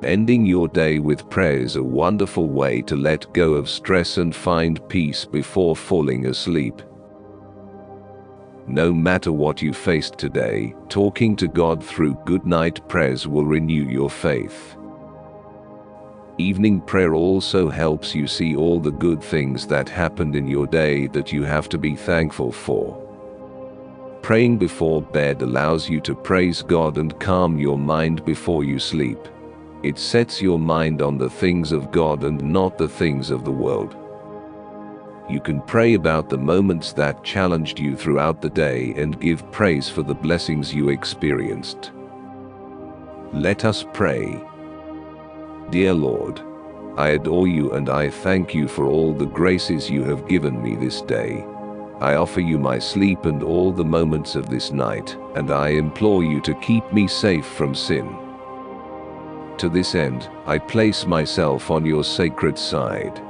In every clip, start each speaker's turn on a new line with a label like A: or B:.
A: Ending your day with prayer is a wonderful way to let go of stress and find peace before falling asleep. No matter what you faced today, talking to God through good night prayers will renew your faith. Evening prayer also helps you see all the good things that happened in your day that you have to be thankful for. Praying before bed allows you to praise God and calm your mind before you sleep. It sets your mind on the things of God and not the things of the world. You can pray about the moments that challenged you throughout the day and give praise for the blessings you experienced. Let us pray. Dear Lord, I adore you and I thank you for all the graces you have given me this day. I offer you my sleep and all the moments of this night, and I implore you to keep me safe from sin. To this end, I place myself on your sacred side.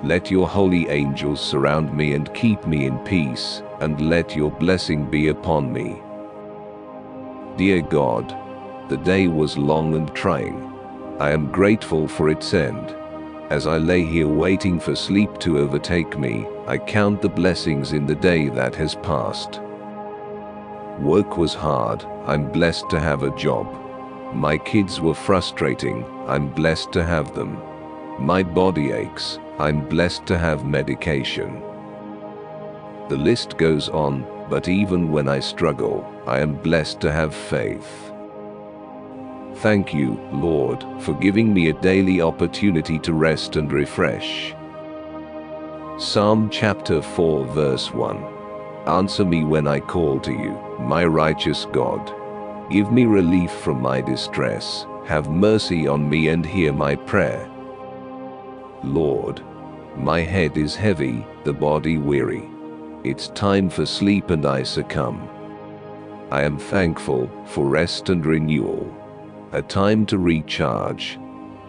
A: Let your holy angels surround me and keep me in peace, and let your blessing be upon me. Dear God, the day was long and trying. I am grateful for its end. As I lay here waiting for sleep to overtake me, I count the blessings in the day that has passed. Work was hard. I'm blessed to have a job. My kids were frustrating. I'm blessed to have them. My body aches. I'm blessed to have medication. The list goes on, but even when I struggle, I am blessed to have faith. Thank you, Lord, for giving me a daily opportunity to rest and refresh. Psalm chapter 4 verse 1. Answer me when I call to you, my righteous God. Give me relief from my distress. Have mercy on me and hear my prayer. Lord, my head is heavy, the body weary. It's time for sleep and I succumb. I am thankful for rest and renewal. A time to recharge.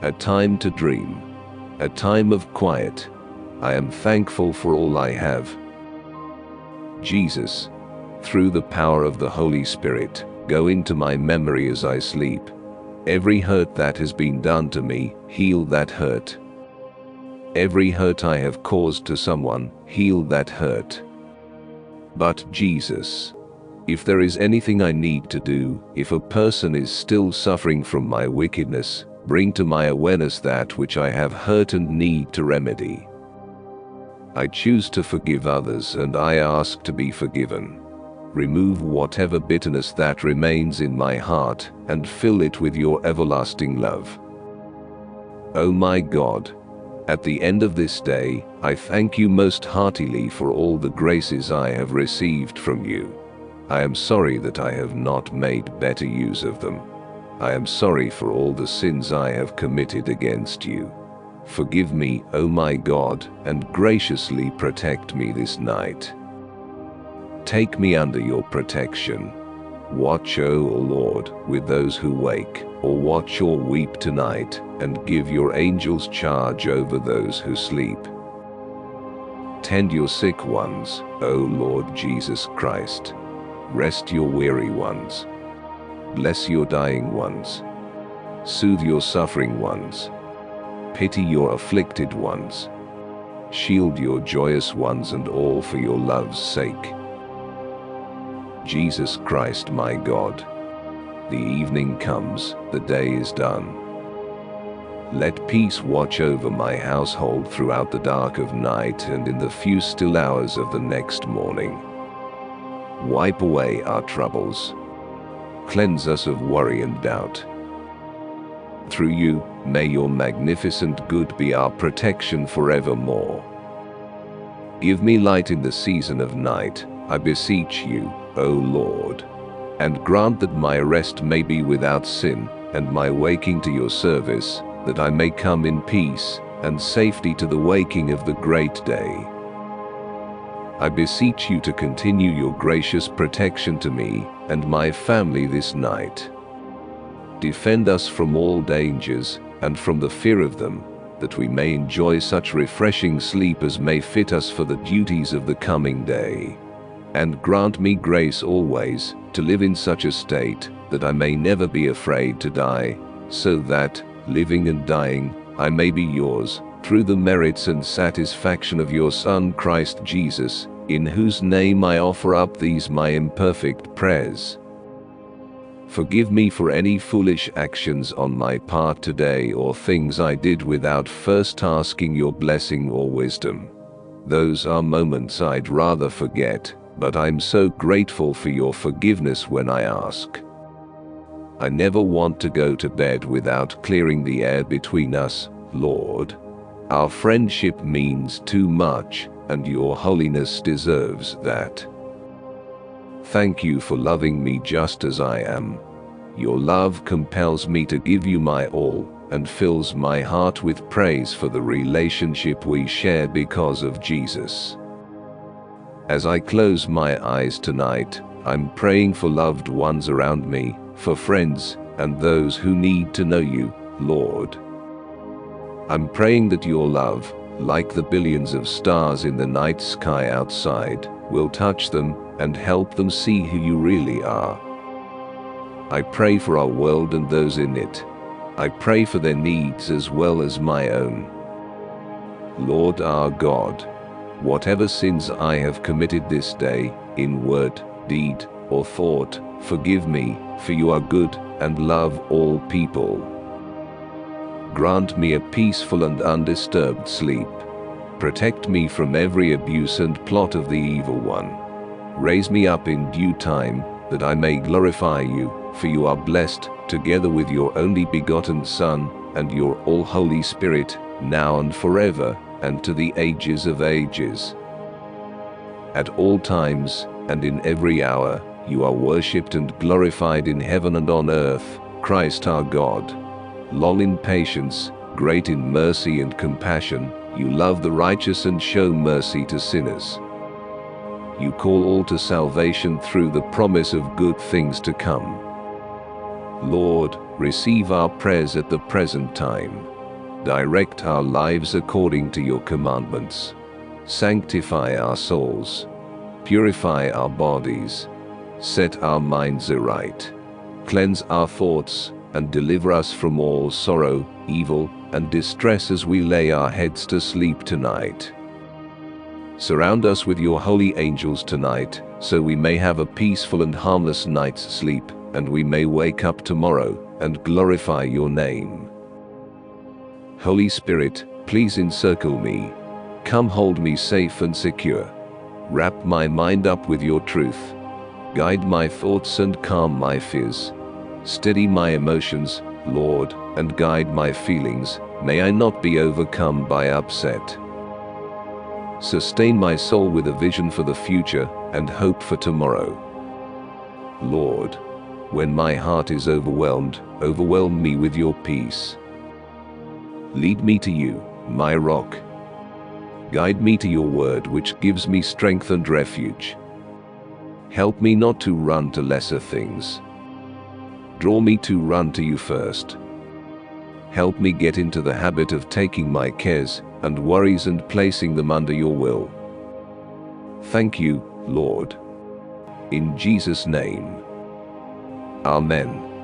A: A time to dream. A time of quiet. I am thankful for all I have. Jesus, through the power of the Holy Spirit, go into my memory as I sleep. Every hurt that has been done to me, heal that hurt. Every hurt I have caused to someone, heal that hurt. But Jesus, if there is anything I need to do, if a person is still suffering from my wickedness, bring to my awareness that which I have hurt and need to remedy. I choose to forgive others and I ask to be forgiven. Remove whatever bitterness that remains in my heart and fill it with your everlasting love. Oh my God, at the end of this day, I thank you most heartily for all the graces I have received from you. I am sorry that I have not made better use of them. I am sorry for all the sins I have committed against you. Forgive me, O my God, and graciously protect me this night. Take me under your protection. Watch, O Lord, with those who wake, or watch or weep tonight, and give your angels charge over those who sleep. Tend your sick ones, O Lord Jesus Christ. Rest your weary ones. Bless your dying ones. Soothe your suffering ones. Pity your afflicted ones. Shield your joyous ones, and all for your love's sake. Jesus Christ, my God. The evening comes, the day is done. Let peace watch over my household throughout the dark of night and in the few still hours of the next morning. Wipe away our troubles. Cleanse us of worry and doubt. Through you, may your magnificent good be our protection forevermore. Give me light in the season of night, I beseech you, O Lord, and grant that my rest may be without sin, and my waking to your service, that I may come in peace and safety to the waking of the great day. I beseech you to continue your gracious protection to me and my family this night. Defend us from all dangers and from the fear of them, that we may enjoy such refreshing sleep as may fit us for the duties of the coming day. And grant me grace always to live in such a state that I may never be afraid to die, so that, living and dying, I may be yours, through the merits and satisfaction of your Son Christ Jesus, in whose name I offer up these my imperfect prayers. Forgive me for any foolish actions on my part today or things I did without first asking your blessing or wisdom. Those are moments I'd rather forget, but I'm so grateful for your forgiveness when I ask. I never want to go to bed without clearing the air between us, Lord. Our friendship means too much, and your holiness deserves that. Thank you for loving me just as I am. Your love compels me to give you my all, and fills my heart with praise for the relationship we share because of Jesus. As I close my eyes tonight, I'm praying for loved ones around me, for friends, and those who need to know you, Lord. I'm praying that your love, like the billions of stars in the night sky outside, will touch them and help them see who you really are. I pray for our world and those in it. I pray for their needs as well as my own. Lord our God, whatever sins I have committed this day, in word, deed, or thought, forgive me, for you are good and love all people. Grant me a peaceful and undisturbed sleep. Protect me from every abuse and plot of the evil one. Raise me up in due time, that I may glorify you, for you are blessed, together with your only begotten Son, and your all-Holy Spirit, now and forever, and to the ages of ages. At all times, and in every hour, you are worshipped and glorified in heaven and on earth, Christ our God. Long in patience, great in mercy and compassion, you love the righteous and show mercy to sinners. You call all to salvation through the promise of good things to come. Lord, receive our prayers at the present time. Direct our lives according to your commandments. Sanctify our souls. Purify our bodies. Set our minds aright. Cleanse our thoughts, and deliver us from all sorrow, evil, and distress as we lay our heads to sleep tonight. Surround us with your holy angels tonight, so we may have a peaceful and harmless night's sleep, and we may wake up tomorrow and glorify your name. Holy Spirit, please encircle me. Come hold me safe and secure. Wrap my mind up with your truth. Guide my thoughts and calm my fears. Steady my emotions, Lord, and guide my feelings. May I not be overcome by upset. Sustain my soul with a vision for the future and hope for tomorrow. Lord, when my heart is overwhelmed, overwhelm me with your peace. Lead me to you, my rock. Guide me to your word, which gives me strength and refuge. Help me not to run to lesser things. Draw me to run to you first. Help me get into the habit of taking my cares and worries and placing them under your will. Thank you, Lord. In Jesus' name. Amen.